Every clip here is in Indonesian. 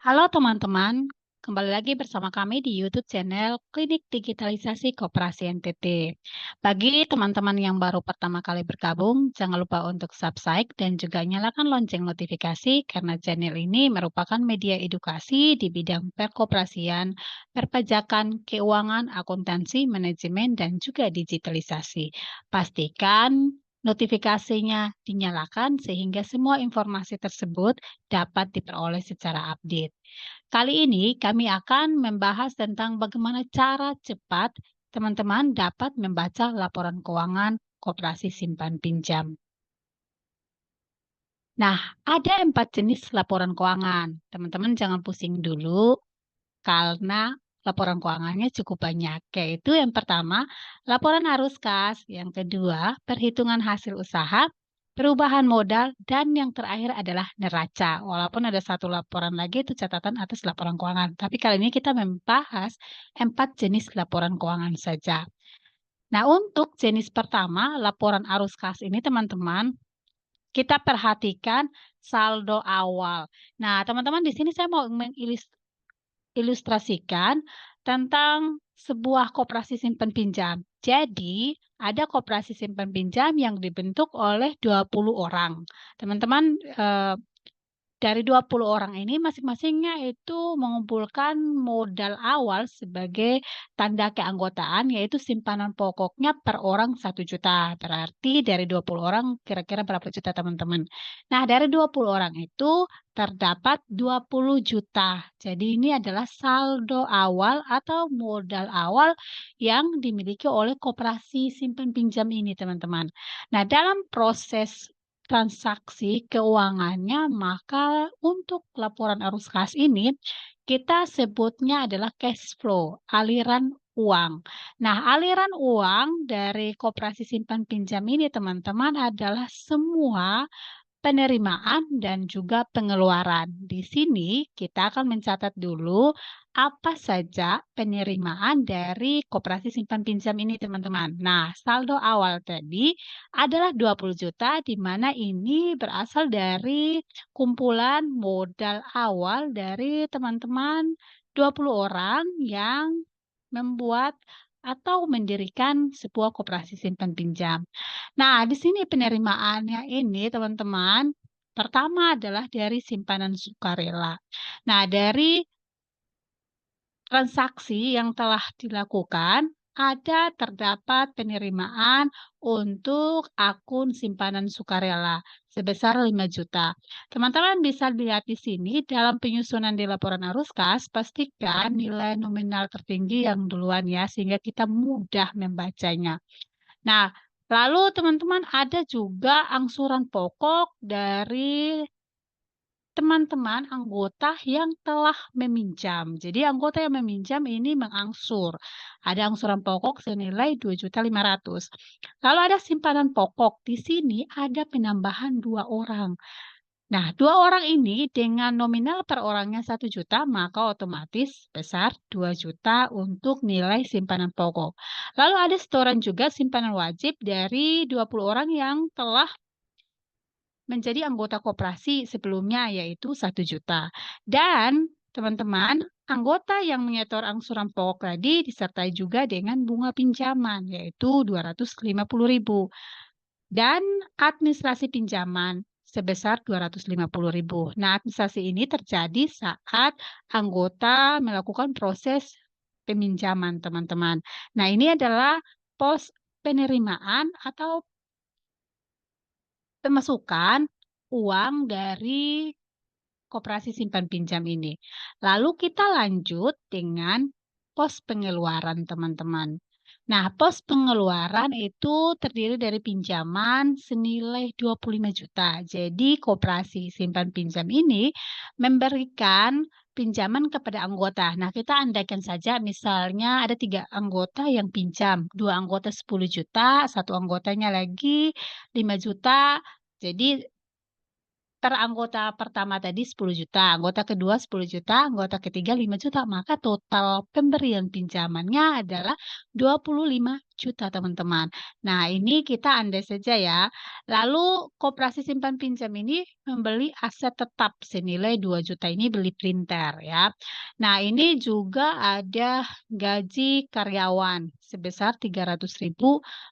Halo teman-teman, kembali lagi bersama kami di YouTube channel Klinik Digitalisasi Koperasi NTT. Bagi teman-teman yang baru pertama kali bergabung, jangan lupa untuk subscribe dan juga nyalakan lonceng notifikasi karena channel ini merupakan media edukasi di bidang perkoperasian, perpajakan, keuangan, akuntansi, manajemen, dan juga digitalisasi. Pastikan notifikasinya dinyalakan sehingga semua informasi tersebut dapat diperoleh secara update. Kali ini kami akan membahas tentang bagaimana cara cepat teman-teman dapat membaca laporan keuangan koperasi simpan pinjam. Nah, ada 4 jenis laporan keuangan. Teman-teman jangan pusing dulu karena laporan keuangannya cukup banyak, yaitu yang pertama, laporan arus kas, yang kedua, perhitungan hasil usaha, perubahan modal, dan yang terakhir adalah neraca. Walaupun ada satu laporan lagi itu catatan atas laporan keuangan, tapi kali ini kita membahas 4 jenis laporan keuangan saja. Nah, untuk jenis pertama, laporan arus kas ini teman-teman, kita perhatikan saldo awal. Nah, teman-teman di sini saya mau ilustrasikan tentang sebuah koperasi simpan pinjam. Jadi, ada koperasi simpan pinjam yang dibentuk oleh 20 orang. Teman-teman, dari 20 orang ini masing-masingnya itu mengumpulkan modal awal sebagai tanda keanggotaan, yaitu simpanan pokoknya per orang 1 juta. Berarti dari 20 orang kira-kira berapa juta teman-teman? Nah, dari 20 orang itu terdapat 20 juta. Jadi ini adalah saldo awal atau modal awal yang dimiliki oleh koperasi simpan pinjam ini, teman-teman. Nah, dalam proses transaksi keuangannya, maka untuk laporan arus kas ini kita sebutnya adalah cash flow, aliran uang. Nah, aliran uang dari koperasi simpan pinjam ini teman-teman adalah semua penerimaan dan juga pengeluaran. Di sini kita akan mencatat dulu apa saja penerimaan dari koperasi simpan pinjam ini, teman-teman. Nah, saldo awal tadi adalah 20 juta, di mana ini berasal dari kumpulan modal awal dari teman-teman 20 orang yang membuat atau mendirikan sebuah koperasi simpan pinjam. Nah, di sini penerimaannya ini teman-teman, pertama adalah dari simpanan sukarela. Nah, dari transaksi yang telah dilakukan, terdapat penerimaan untuk akun simpanan sukarela sebesar 5 juta. Teman-teman bisa lihat di sini dalam penyusunan di laporan arus kas, pastikan nilai nominal tertinggi yang duluan ya, sehingga kita mudah membacanya. Nah, lalu teman-teman ada juga angsuran pokok dari teman-teman anggota yang telah meminjam. Jadi anggota yang meminjam ini mengangsur. Ada angsuran pokok senilai 2.500.000. Lalu ada simpanan pokok. Di sini ada penambahan 2 orang. Nah, 2 orang ini dengan nominal per orangnya 1 juta, maka otomatis besar 2 juta untuk nilai simpanan pokok. Lalu ada setoran juga simpanan wajib dari 20 orang yang telah menjadi anggota koperasi sebelumnya, yaitu 1 juta. Dan teman-teman, anggota yang menyetor angsuran pokok tadi disertai juga dengan bunga pinjaman, yaitu 250.000. Dan administrasi pinjaman sebesar 250.000. Nah, administrasi ini terjadi saat anggota melakukan proses peminjaman, teman-teman. Nah, ini adalah pos penerimaan atau pemasukan uang dari koperasi simpan pinjam ini. Lalu kita lanjut dengan pos pengeluaran, teman-teman. Nah, pos pengeluaran itu terdiri dari pinjaman senilai 25 juta. Jadi, koperasi simpan pinjam ini memberikan pinjaman kepada anggota. Nah, kita andaikan saja misalnya ada 3 anggota yang pinjam, 2 anggota 10 juta, 1 anggotanya lagi 5 juta. Jadi per anggota pertama tadi 10 juta, anggota kedua 10 juta, anggota ketiga 5 juta, maka total pemberian pinjamannya adalah 25 juta, teman-teman. Nah, ini kita andai saja ya. Lalu koperasi simpan pinjam ini membeli aset tetap senilai 2 juta, ini beli printer ya. Nah, ini juga ada gaji karyawan sebesar 300.000,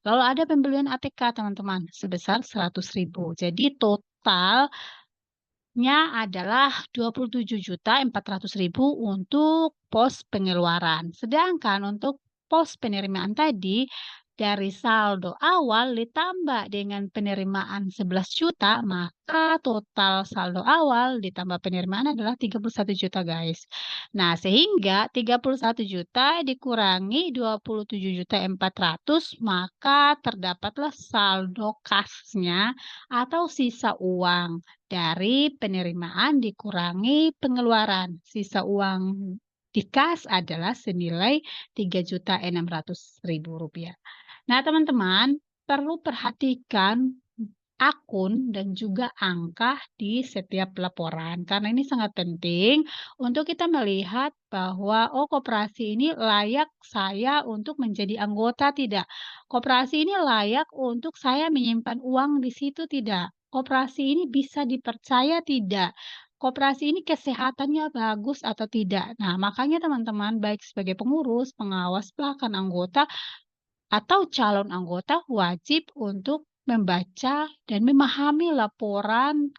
lalu ada pembelian ATK, teman-teman, sebesar 100.000. Jadi totalnya adalah 27.400.000 untuk pos pengeluaran. Sedangkan untuk pos penerimaan tadi, dari saldo awal ditambah dengan penerimaan 11 juta, maka total saldo awal ditambah penerimaan adalah 31 juta, guys. Nah, sehingga 31 juta dikurangi 27.400.000, maka terdapatlah saldo kasnya atau sisa uang dari penerimaan dikurangi pengeluaran. Sisa uang di kas adalah senilai Rp3.600.000. Nah, teman-teman, perlu perhatikan akun dan juga angka di setiap laporan, karena ini sangat penting untuk kita melihat bahwa, oh, koperasi ini layak saya untuk menjadi anggota tidak? Koperasi ini layak untuk saya menyimpan uang di situ tidak? Koperasi ini bisa dipercaya tidak? Koperasi ini kesehatannya bagus atau tidak? Nah, makanya teman-teman, baik sebagai pengurus, pengawas, bahkan anggota, atau calon anggota wajib untuk membaca dan memahami laporan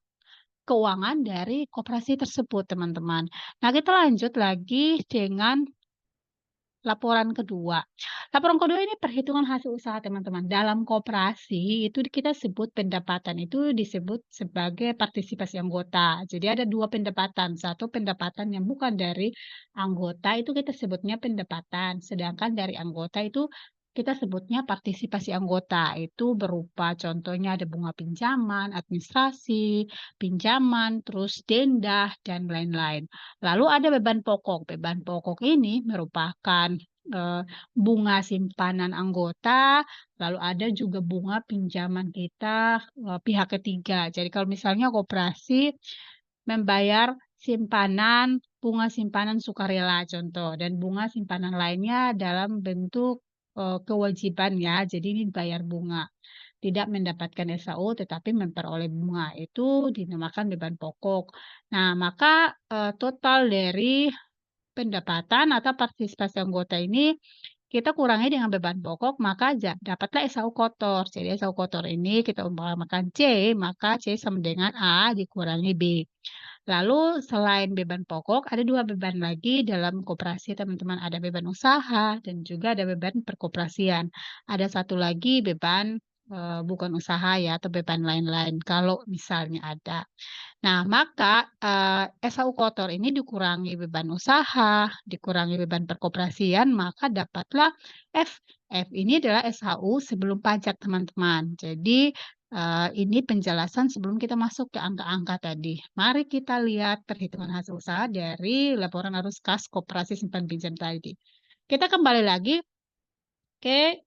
keuangan dari koperasi tersebut, teman-teman. Nah, kita lanjut lagi dengan laporan kedua. Laporan kedua ini perhitungan hasil usaha, teman-teman. Dalam koperasi itu kita sebut pendapatan itu disebut sebagai partisipasi anggota. Jadi ada dua pendapatan. Satu pendapatan yang bukan dari anggota itu kita sebutnya pendapatan. Sedangkan dari anggota itu kita sebutnya partisipasi anggota. Itu berupa contohnya ada bunga pinjaman, administrasi, pinjaman, terus denda, dan lain-lain. Lalu ada beban pokok. Beban pokok ini merupakan bunga simpanan anggota, lalu ada juga bunga pinjaman kita pihak ketiga. Jadi kalau misalnya koperasi membayar simpanan, bunga simpanan sukarela contoh, dan bunga simpanan lainnya dalam bentuk kewajiban ya. Jadi ini bayar bunga. Tidak mendapatkan SAU tetapi memperoleh bunga, itu dinamakan beban pokok. Nah, maka total dari pendapatan atau partisipasi anggota ini kita kurangi dengan beban pokok, maka dapatlah SAU kotor. Jadi SAU kotor ini kita umpamakan C, maka C sama dengan A dikurangi B. Lalu selain beban pokok, ada dua beban lagi dalam koperasi, teman-teman. Ada beban usaha dan juga ada beban perkoperasian. Ada satu lagi beban bukan usaha ya, atau beban lain-lain kalau misalnya ada. Nah, maka SAU kotor ini dikurangi beban usaha, dikurangi beban perkoperasian, maka dapatlah F. F ini adalah SHU sebelum pajak, teman-teman. Jadi ini penjelasan sebelum kita masuk ke angka-angka tadi. Mari kita lihat perhitungan hasil usaha dari laporan arus kas koperasi simpan pinjam tadi. Kita kembali lagi ke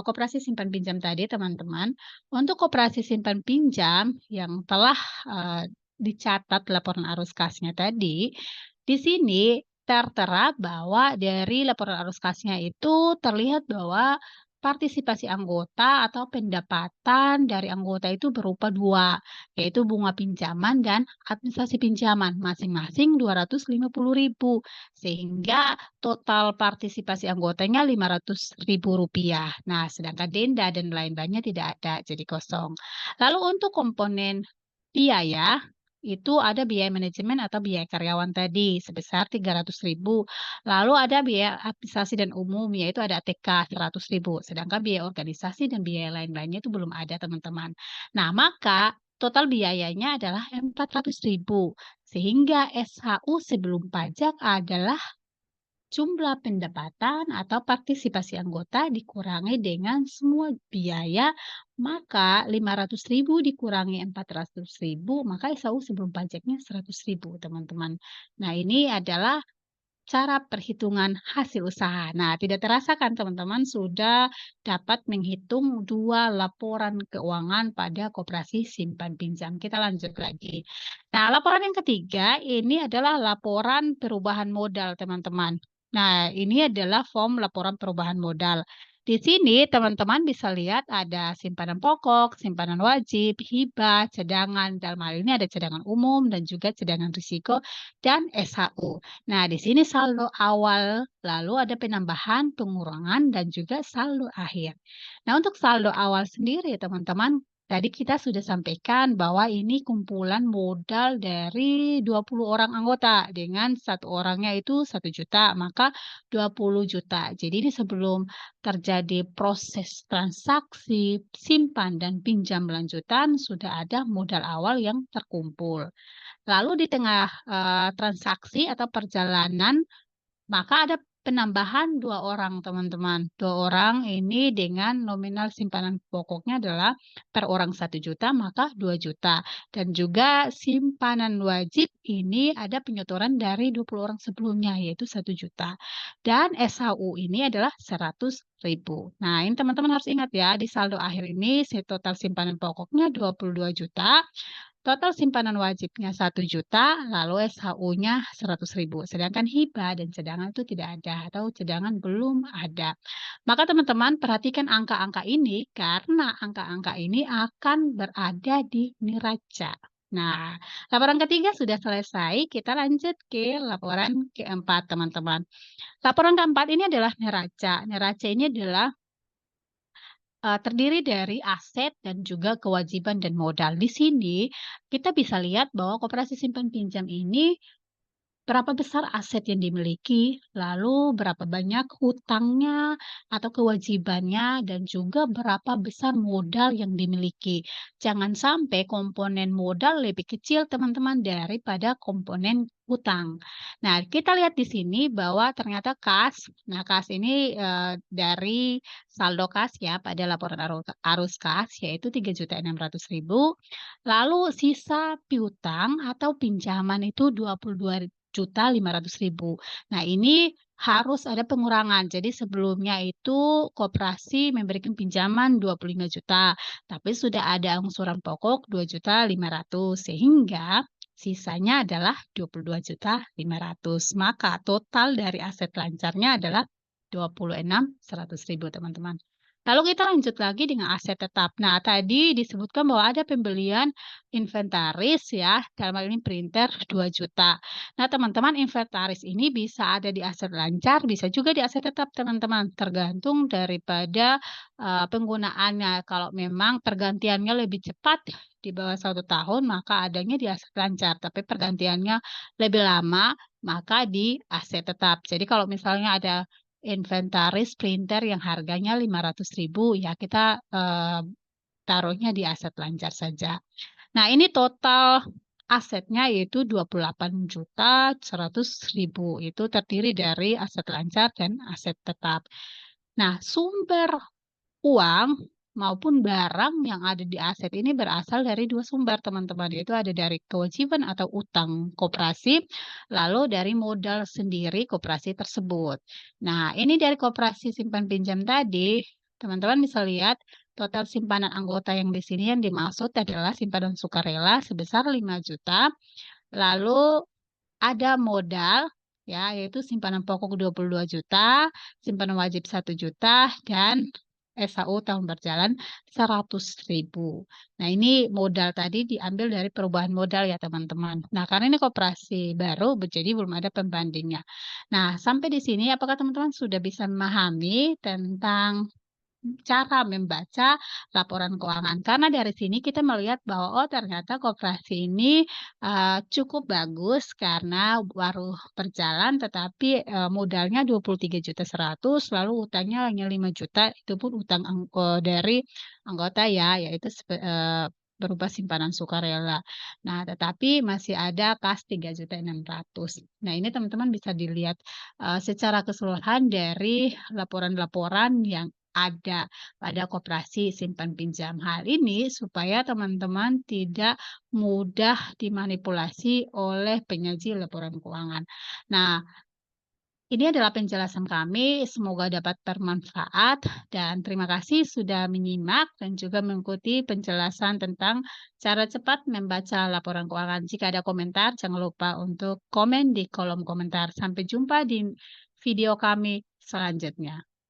koperasi simpan pinjam tadi, teman-teman. Untuk koperasi simpan pinjam yang telah dicatat laporan arus kasnya tadi, di sini tertera bahwa dari laporan arus kasnya itu terlihat bahwa partisipasi anggota atau pendapatan dari anggota itu berupa dua, yaitu bunga pinjaman dan administrasi pinjaman, masing-masing 250.000, sehingga total partisipasi anggotanya Rp500.000. Nah, sedangkan denda dan lain-lainnya tidak ada, jadi kosong. Lalu untuk komponen biaya, itu ada biaya manajemen atau biaya karyawan tadi sebesar 300.000. Lalu ada biaya administrasi dan umum, yaitu ada ATK 100.000. Sedangkan biaya organisasi dan biaya lain-lainnya itu belum ada, teman-teman. Nah, maka total biayanya adalah 400.000. Sehingga SHU sebelum pajak adalah jumlah pendapatan atau partisipasi anggota dikurangi dengan semua biaya, maka 500.000 dikurangi 400.000, maka SHU sebelum pajaknya 100.000, teman-teman. Nah, ini adalah cara perhitungan hasil usaha. Nah, tidak terasa kan teman-teman sudah dapat menghitung 2 laporan keuangan pada koperasi simpan pinjam. Kita lanjut lagi. Nah, laporan yang ketiga ini adalah laporan perubahan modal, teman-teman. Nah, ini adalah form laporan perubahan modal. Di sini teman-teman bisa lihat ada simpanan pokok, simpanan wajib, hibah, cadangan. Dalam hal ini ada cadangan umum dan juga cadangan risiko dan SHU. Nah, di sini saldo awal, lalu ada penambahan, pengurangan, dan juga saldo akhir. Nah, untuk saldo awal sendiri teman-teman, tadi kita sudah sampaikan bahwa ini kumpulan modal dari 20 orang anggota dengan satu orangnya itu 1 juta, maka 20 juta. Jadi ini sebelum terjadi proses transaksi, simpan, dan pinjam lanjutan sudah ada modal awal yang terkumpul. Lalu di tengah, transaksi atau perjalanan, maka ada penambahan 2 orang, teman-teman. 2 orang ini dengan nominal simpanan pokoknya adalah per orang 1 juta, maka 2 juta. Dan juga simpanan wajib ini ada penyetoran dari 20 orang sebelumnya, yaitu 1 juta. Dan SHU ini adalah 100.000. Nah, ini teman-teman harus ingat ya, di saldo akhir ini total simpanan pokoknya 22 juta. Total simpanan wajibnya 1 juta, lalu SHU-nya 100.000. Sedangkan hibah dan cadangan itu tidak ada atau cadangan belum ada. Maka teman-teman perhatikan angka-angka ini karena angka-angka ini akan berada di neraca. Nah, laporan ketiga sudah selesai, kita lanjut ke laporan keempat, teman-teman. Laporan keempat ini adalah neraca. Neraca ini adalah terdiri dari aset dan juga kewajiban dan modal. Di sini kita bisa lihat bahwa koperasi simpan pinjam ini berapa besar aset yang dimiliki, lalu berapa banyak hutangnya atau kewajibannya, dan juga berapa besar modal yang dimiliki. Jangan sampai komponen modal lebih kecil, teman-teman, daripada komponen hutang. Nah, kita lihat di sini bahwa ternyata kas, nah kas ini dari saldo kas ya pada laporan arus kas yaitu 3.600.000. Lalu sisa piutang atau pinjaman itu 22.500.000. Nah, ini harus ada pengurangan. Jadi sebelumnya itu koperasi memberikan pinjaman 25 juta, tapi sudah ada angsuran pokok 2.500.000 sehingga sisanya adalah 22.500.000. Maka total dari aset lancarnya adalah 26.100.000, teman-teman. Lalu kita lanjut lagi dengan aset tetap. Nah, tadi disebutkan bahwa ada pembelian inventaris ya, dalam hal ini printer 2 juta. Nah, teman-teman, inventaris ini bisa ada di aset lancar, bisa juga di aset tetap, teman-teman, tergantung daripada penggunaannya. Kalau memang pergantiannya lebih cepat di bawah 1 tahun, maka adanya di aset lancar. Tapi pergantiannya lebih lama, maka di aset tetap. Jadi kalau misalnya ada inventaris printer yang harganya 500.000 ya kita taruhnya di aset lancar saja. Nah, ini total asetnya yaitu 28.100.000. Itu terdiri dari aset lancar dan aset tetap. Nah, sumber uang maupun barang yang ada di aset ini berasal dari 2 sumber, teman-teman, yaitu ada dari kewajiban atau utang koperasi, lalu dari modal sendiri koperasi tersebut. Nah, ini dari koperasi simpan pinjam tadi, teman-teman bisa lihat total simpanan anggota yang di sini yang dimaksud adalah simpanan sukarela sebesar 5 juta, lalu ada modal ya, yaitu simpanan pokok 22 juta, simpanan wajib 1 juta, dan SHU tahun berjalan 100.000. Nah, ini modal tadi diambil dari perubahan modal ya, teman-teman. Nah, karena ini koperasi baru, jadi belum ada pembandingnya. Nah, sampai di sini apakah teman-teman sudah bisa memahami tentang cara membaca laporan keuangan? Karena dari sini kita melihat bahwa, oh ternyata koperasi ini, cukup bagus karena baru berjalan tetapi, modalnya 23.100.000 lalu utangnya hanya 5 juta, itu pun utang dari anggota ya, yaitu berupa simpanan sukarela. Nah, tetapi masih ada kas 3.600.000. Nah, ini teman-teman bisa dilihat, secara keseluruhan dari laporan-laporan yang ada pada koperasi simpan pinjam. Hal ini supaya teman-teman tidak mudah dimanipulasi oleh penyaji laporan keuangan. Nah, Ini adalah penjelasan kami, semoga dapat bermanfaat dan terima kasih sudah menyimak dan juga mengikuti penjelasan tentang cara cepat membaca laporan keuangan. Jika ada komentar, jangan lupa untuk komen di kolom komentar. Sampai jumpa di video kami selanjutnya.